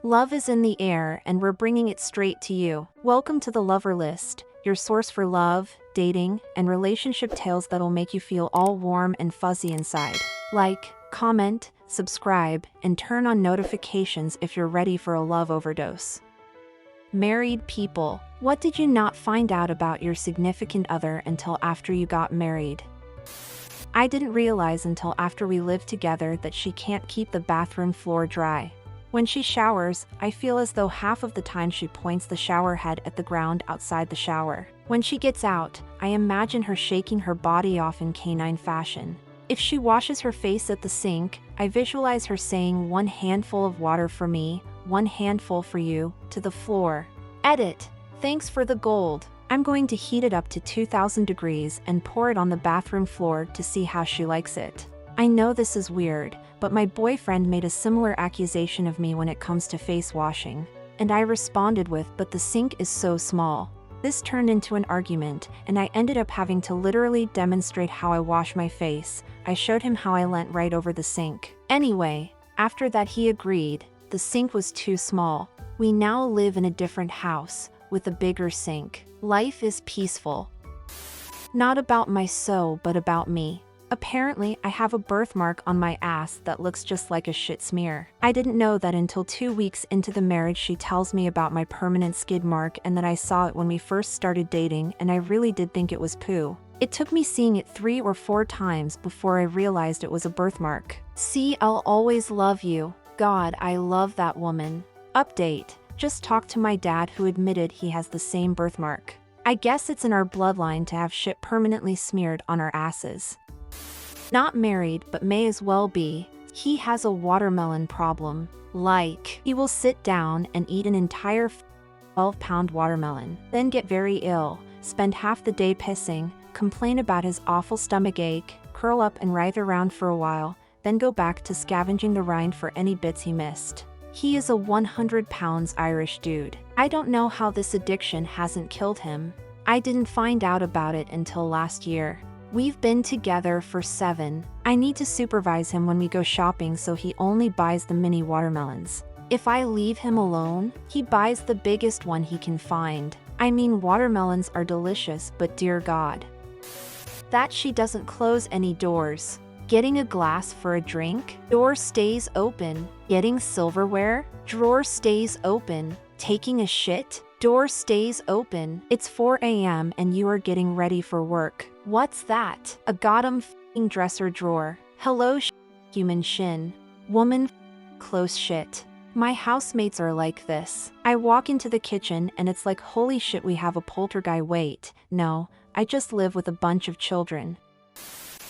Love is in the air and we're bringing it straight to you. Welcome to the Lover List, your source for love, dating, and relationship tales that'll make you feel all warm and fuzzy inside. Like, comment, subscribe, and turn on notifications if you're ready for a love overdose. Married people, what did you not find out about your significant other until after you got married? I didn't realize until after we lived together that she can't keep the bathroom floor dry. When she showers, I feel as though half of the time she points the shower head at the ground outside the shower. When she gets out, I imagine her shaking her body off in canine fashion. If she washes her face at the sink, I visualize her saying 1 handful of water for me, 1 handful for you, to the floor. Edit. Thanks for the gold. I'm going to heat it up to 2000 degrees and pour it on the bathroom floor to see how she likes it. I know this is weird, but my boyfriend made a similar accusation of me when it comes to face washing. And I responded with, but the sink is so small. This turned into an argument, and I ended up having to literally demonstrate how I wash my face. I showed him how I leant right over the sink. Anyway, after that he agreed. The sink was too small. We now live in a different house, with a bigger sink. Life is peaceful. Not about my so, but about me. Apparently, I have a birthmark on my ass that looks just like a shit smear. I didn't know that until 2 weeks into the marriage she tells me about my permanent skid mark and that I saw it when we first started dating, and I really did think it was poo. It took me seeing it 3 or 4 times before I realized it was a birthmark. See, I'll always love you. God, I love that woman. Update. Just talked to my dad who admitted he has the same birthmark. I guess it's in our bloodline to have shit permanently smeared on our asses. Not married, but may as well be. He has a watermelon problem. Like, he will sit down and eat an entire 12-pound watermelon, then get very ill, spend half the day pissing, complain about his awful stomach ache, curl up and writhe around for a while, then go back to scavenging the rind for any bits he missed. He is a 100 pounds Irish dude. I don't know how this addiction hasn't killed him. I didn't find out about it until last year. We've been together for 7. I need to supervise him when we go shopping so he only buys the mini watermelons. If I leave him alone, he buys the biggest one he can find. I mean, watermelons are delicious, but dear God. That she doesn't close any doors. Getting a glass for a drink? Door stays open. Getting silverware? Drawer stays open. Taking a shit? Door stays open. It's 4 a.m. and you are getting ready for work. What's that? A goddamn f***ing dresser drawer. Hello human shin. Woman close shit. My housemates are like this. I walk into the kitchen and it's like holy shit we have a poltergeist. Wait, no, I just live with a bunch of children.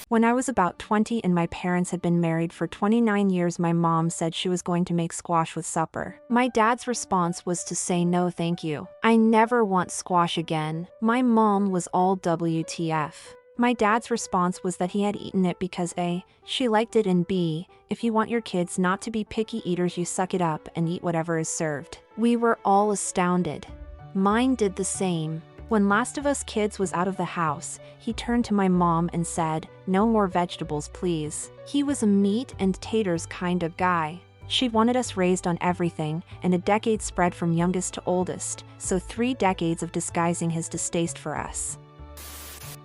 When I was about 20 and my parents had been married for 29 years, my mom said she was going to make squash with supper. My dad's response was to say no thank you. I never want squash again. My mom was all WTF. My dad's response was that he had eaten it because A, she liked it, and B, if you want your kids not to be picky eaters you suck it up and eat whatever is served. We were all astounded. Mine did the same. When Last of Us Kids was out of the house, he turned to my mom and said, "No more vegetables, please." He was a meat and taters kind of guy. She wanted us raised on everything, and a decade spread from youngest to oldest, so 3 decades of disguising his distaste for us.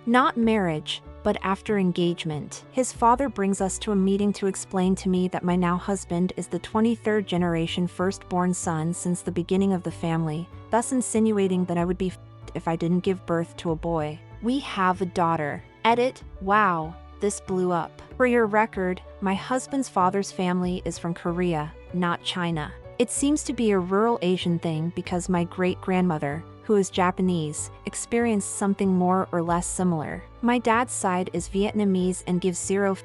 Not marriage, but after engagement. His father brings us to a meeting to explain to me that my now husband is the 23rd generation firstborn son since the beginning of the family, thus insinuating that I would be if I didn't give birth to a boy. We have a daughter. Edit. Wow, this blew up. For your record, my husband's father's family is from Korea, not China. It seems to be a rural Asian thing because my great-grandmother, who is Japanese, experienced something more or less similar. My dad's side is Vietnamese and gives 0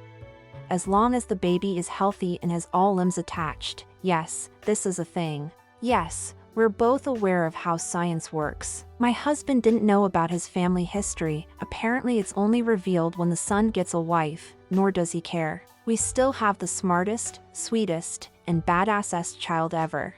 as long as the baby is healthy and has all limbs attached. Yes, this is a thing. Yes, we're both aware of how science works. My husband didn't know about his family history. Apparently it's only revealed when the son gets a wife, nor does he care. We still have the smartest, sweetest, and badassest child ever.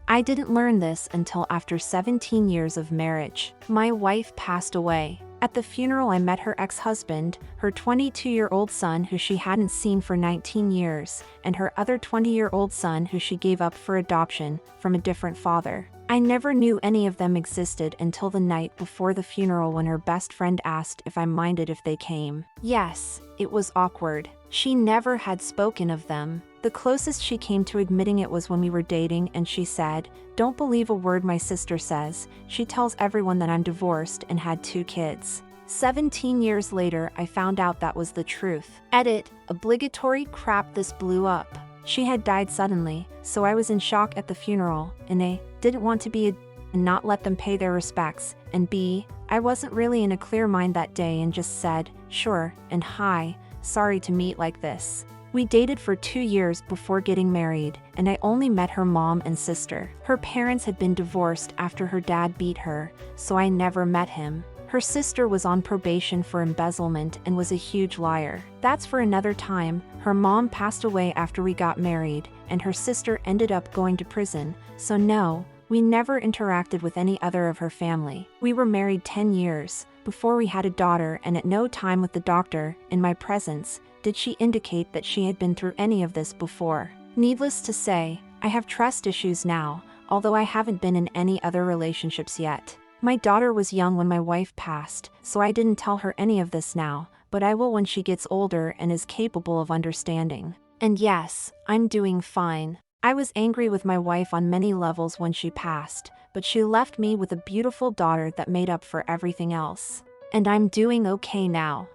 I didn't learn this until after 17 years of marriage. My wife passed away. At the funeral I met her ex-husband, her 22-year-old son who she hadn't seen for 19 years, and her other 20-year-old son who she gave up for adoption, from a different father. I never knew any of them existed until the night before the funeral when her best friend asked if I minded if they came. Yes, it was awkward. She never had spoken of them. The closest she came to admitting it was when we were dating and she said, "Don't believe a word my sister says. She tells everyone that I'm divorced and had 2 kids." 17 years later, I found out that was the truth. Edit, obligatory crap, this blew up. She had died suddenly, so I was in shock at the funeral, and A, didn't want to be a and not let them pay their respects, and B, I wasn't really in a clear mind that day and just said, "Sure," and "Hi, sorry to meet like this." We dated for 2 years before getting married, and I only met her mom and sister. Her parents had been divorced after her dad beat her, so I never met him. Her sister was on probation for embezzlement and was a huge liar. That's for another time. Her mom passed away after we got married, and her sister ended up going to prison, so no, we never interacted with any other of her family. We were married 10 years, before we had a daughter, and at no time with the doctor, in my presence, did she indicate that she had been through any of this before. Needless to say, I have trust issues now, although I haven't been in any other relationships yet. My daughter was young when my wife passed, so I didn't tell her any of this now, but I will when she gets older and is capable of understanding. And yes, I'm doing fine. I was angry with my wife on many levels when she passed, but she left me with a beautiful daughter that made up for everything else. And I'm doing okay now.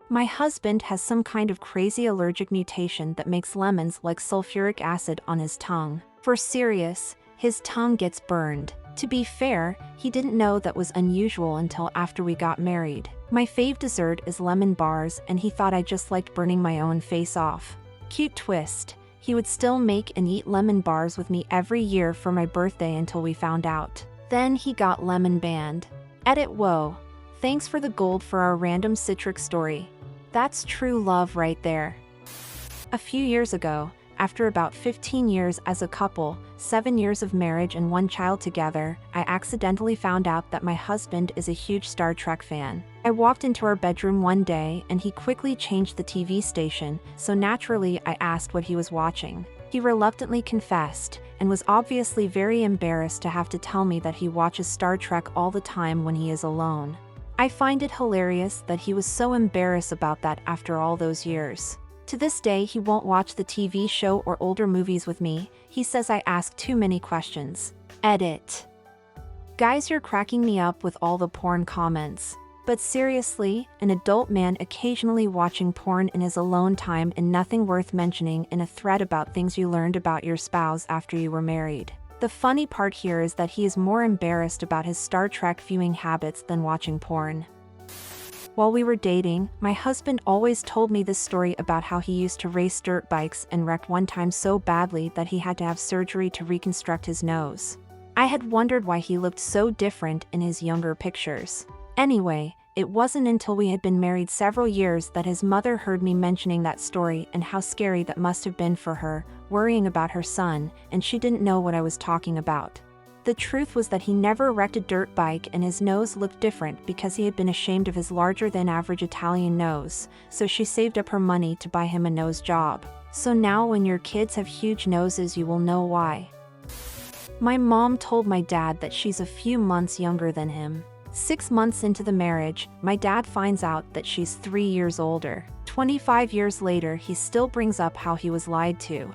My husband has some kind of crazy allergic mutation that makes lemons like sulfuric acid on his tongue. For serious, his tongue gets burned. To be fair, he didn't know that was unusual until after we got married. My fave dessert is lemon bars, and he thought I just liked burning my own face off. Cute twist. He would still make and eat lemon bars with me every year for my birthday until we found out. Then he got lemon banned. Edit, whoa. Thanks for the gold for our random citric story. That's true love right there. A few years ago, after about 15 years as a couple, 7 years of marriage and 1 child together, I accidentally found out that my husband is a huge Star Trek fan. I walked into our bedroom one day and he quickly changed the TV station, so naturally I asked what he was watching. He reluctantly confessed, and was obviously very embarrassed to have to tell me that he watches Star Trek all the time when he is alone. I find it hilarious that he was so embarrassed about that after all those years. To this day, he won't watch the TV show or older movies with me. He says I ask too many questions. Edit. Guys, you're cracking me up with all the porn comments. But seriously, an adult man occasionally watching porn in his alone time and nothing worth mentioning in a thread about things you learned about your spouse after you were married. The funny part here is that he is more embarrassed about his Star Trek viewing habits than watching porn. While we were dating, my husband always told me this story about how he used to race dirt bikes and wrecked one time so badly that he had to have surgery to reconstruct his nose. I had wondered why he looked so different in his younger pictures. Anyway, it wasn't until we had been married several years that his mother heard me mentioning that story and how scary that must have been for her, worrying about her son, and she didn't know what I was talking about. The truth was that he never wrecked a dirt bike and his nose looked different because he had been ashamed of his larger-than-average Italian nose, so she saved up her money to buy him a nose job. So now when your kids have huge noses, you will know why. My mom told my dad that she's a few months younger than him. 6 months into the marriage, my dad finds out that she's 3 years older. 25 years later, he still brings up how he was lied to.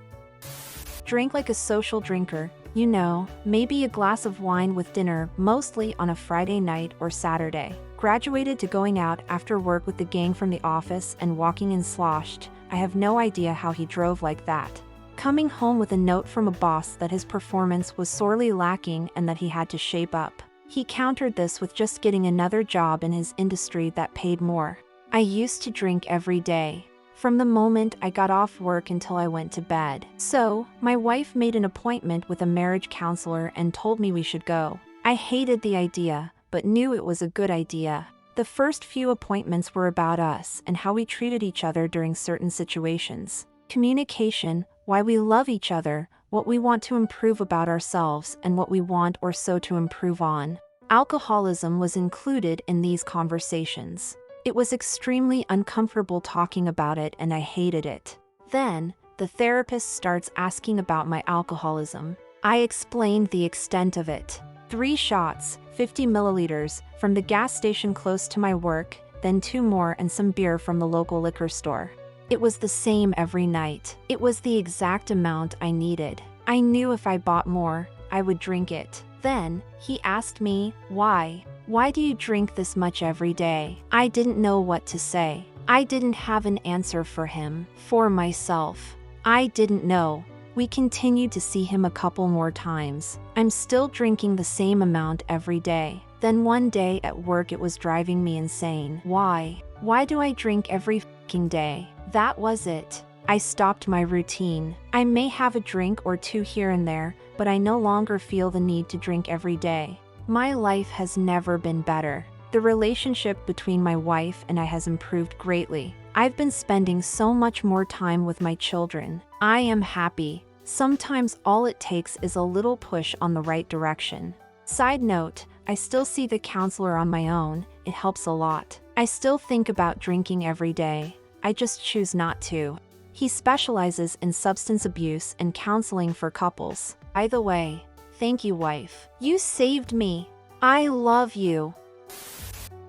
Drank like a social drinker, you know, maybe a glass of wine with dinner, mostly on a Friday night or Saturday. Graduated to going out after work with the gang from the office and walking in sloshed. I have no idea how he drove like that. Coming home with a note from a boss that his performance was sorely lacking and that he had to shape up. He countered this with just getting another job in his industry that paid more. I used to drink every day, from the moment I got off work until I went to bed. So, my wife made an appointment with a marriage counselor and told me we should go. I hated the idea, but knew it was a good idea. The first few appointments were about us and how we treated each other during certain situations. Communication, why we love each other, what we want to improve about ourselves, and what we want or so to improve on. Alcoholism was included in these conversations. It was extremely uncomfortable talking about it and I hated it. Then, the therapist starts asking about my alcoholism. I explained the extent of it. 3 shots, 50 milliliters, from the gas station close to my work, then 2 more and some beer from the local liquor store. It was the same every night. It was the exact amount I needed. I knew if I bought more, I would drink it. Then, he asked me, why? Why do you drink this much every day? I didn't know what to say. I didn't have an answer for him, for myself. I didn't know. We continued to see him a couple more times. I'm still drinking the same amount every day. Then one day at work it was driving me insane. Why? Why do I drink every fucking day? That was it. I stopped my routine. I may have a drink or 2 here and there, but I no longer feel the need to drink every day. My life has never been better. The relationship between my wife and I has improved greatly. I've been spending so much more time with my children. I am happy. Sometimes all it takes is a little push on the right direction. Side note, I still see the counselor on my own. It helps a lot. I still think about drinking every day. I just choose not to. He specializes in substance abuse and counseling for couples. By the way, thank you, wife. You saved me. I love you.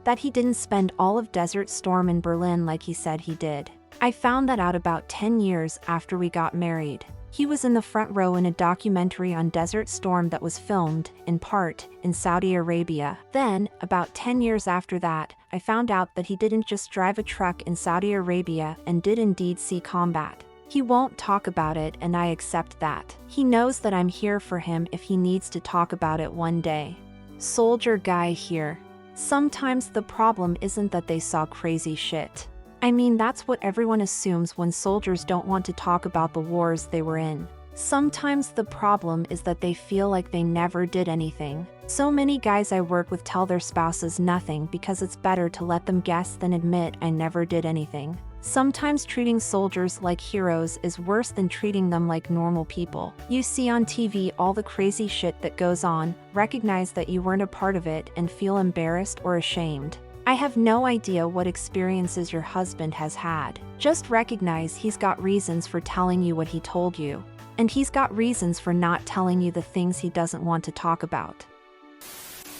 That he didn't spend all of Desert Storm in Berlin like he said he did. I found that out about 10 years after we got married. He was in the front row in a documentary on Desert Storm that was filmed, in part, in Saudi Arabia. Then, about 10 years after that, I found out that he didn't just drive a truck in Saudi Arabia and did indeed see combat. He won't talk about it and I accept that. He knows that I'm here for him if he needs to talk about it one day. Soldier guy here. Sometimes the problem isn't that they saw crazy shit. I mean, that's what everyone assumes when soldiers don't want to talk about the wars they were in. Sometimes the problem is that they feel like they never did anything. So many guys I work with tell their spouses nothing because it's better to let them guess than admit I never did anything. Sometimes treating soldiers like heroes is worse than treating them like normal people. You see on TV all the crazy shit that goes on, recognize that you weren't a part of it and feel embarrassed or ashamed. I have no idea what experiences your husband has had. Just recognize he's got reasons for telling you what he told you. And he's got reasons for not telling you the things he doesn't want to talk about.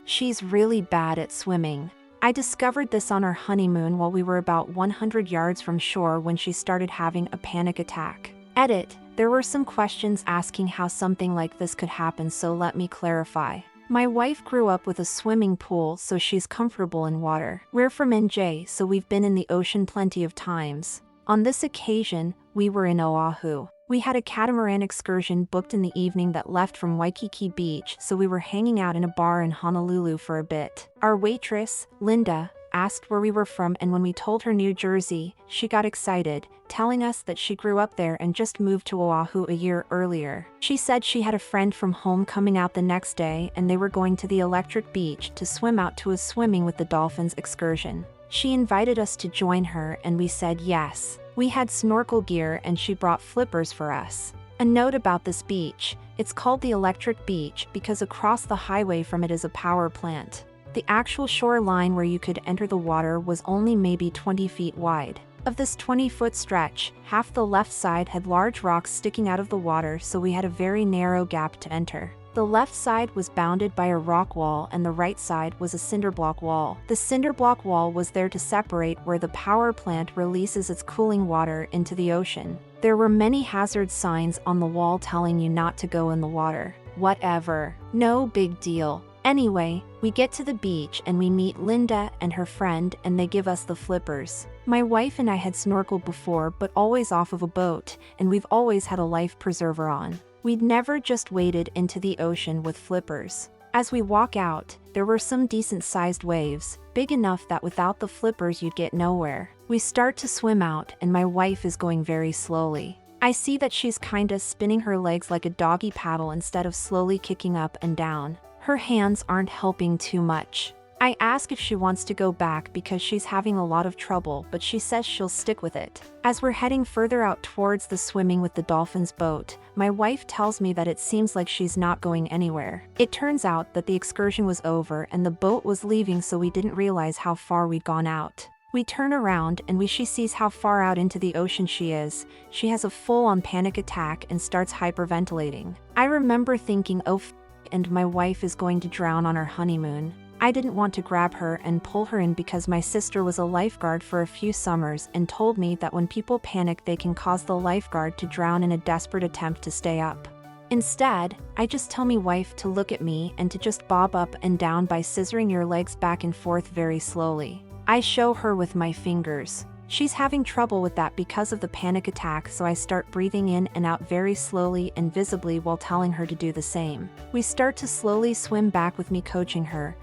She's really bad at swimming. I discovered this on our honeymoon while we were about 100 yards from shore when she started having a panic attack. Edit, there were some questions asking how something like this could happen, so let me clarify. My wife grew up with a swimming pool, so she's comfortable in water. We're from NJ, so we've been in the ocean plenty of times. On this occasion, we were in Oahu. We had a catamaran excursion booked in the evening that left from Waikiki Beach, so we were hanging out in a bar in Honolulu for a bit. Our waitress, Linda, asked where we were from, and when we told her New Jersey, she got excited, telling us that she grew up there and just moved to Oahu a year earlier. She said she had a friend from home coming out the next day and they were going to the electric beach to swim out to a swimming with the dolphins excursion. She invited us to join her and we said yes. We had snorkel gear and she brought flippers for us. A note about this beach, it's called the Electric Beach because across the highway from it is a power plant. The actual shoreline where you could enter the water was only maybe 20 feet wide. Of this 20-foot stretch, half the left side had large rocks sticking out of the water, so we had a very narrow gap to enter. The left side was bounded by a rock wall and the right side was a cinder block wall. The cinder block wall was there to separate where the power plant releases its cooling water into the ocean. There were many hazard signs on the wall telling you not to go in the water. Whatever. No big deal. Anyway, we get to the beach and we meet Linda and her friend and they give us the flippers. My wife and I had snorkeled before but always off of a boat, and we've always had a life preserver on. We'd never just waded into the ocean with flippers. As we walk out, there were some decent-sized waves, big enough that without the flippers you'd get nowhere. We start to swim out and my wife is going very slowly. I see that she's kinda spinning her legs like a doggy paddle instead of slowly kicking up and down. Her hands aren't helping too much. I ask if she wants to go back because she's having a lot of trouble, but she says she'll stick with it. As we're heading further out towards the swimming with the dolphins boat, my wife tells me that it seems like she's not going anywhere. It turns out that the excursion was over and the boat was leaving, so we didn't realize how far we'd gone out. We turn around and when she sees how far out into the ocean she is, she has a full-on panic attack and starts hyperventilating. I remember thinking, oh and my wife is going to drown on our honeymoon. I didn't want to grab her and pull her in because my sister was a lifeguard for a few summers and told me that when people panic they can cause the lifeguard to drown in a desperate attempt to stay up. Instead, I just tell my wife to look at me and to just bob up and down by scissoring your legs back and forth very slowly. I show her with my fingers. She's having trouble with that because of the panic attack, so I start breathing in and out very slowly and visibly while telling her to do the same. We start to slowly swim back with me coaching her.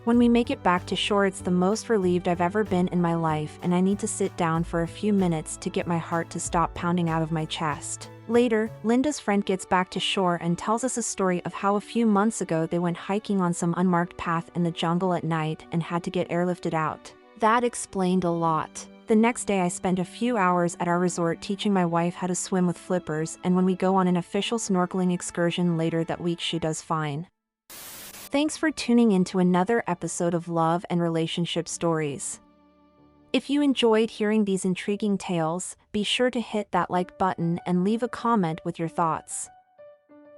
When we make it back to shore, it's the most relieved I've ever been in my life, and I need to sit down for a few minutes to get my heart to stop pounding out of my chest. Later, Linda's friend gets back to shore and tells us a story of how a few months ago they went hiking on some unmarked path in the jungle at night and had to get airlifted out. That explained a lot. The next day I spent a few hours at our resort teaching my wife how to swim with flippers, and when we go on an official snorkeling excursion later that week she does fine. Thanks for tuning in to another episode of Love and Relationship Stories. If you enjoyed hearing these intriguing tales, be sure to hit that like button and leave a comment with your thoughts.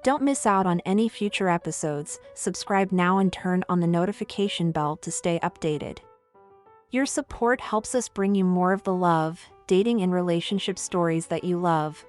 Don't miss out on any future episodes, subscribe now and turn on the notification bell to stay updated. Your support helps us bring you more of the love, dating and relationship stories that you love.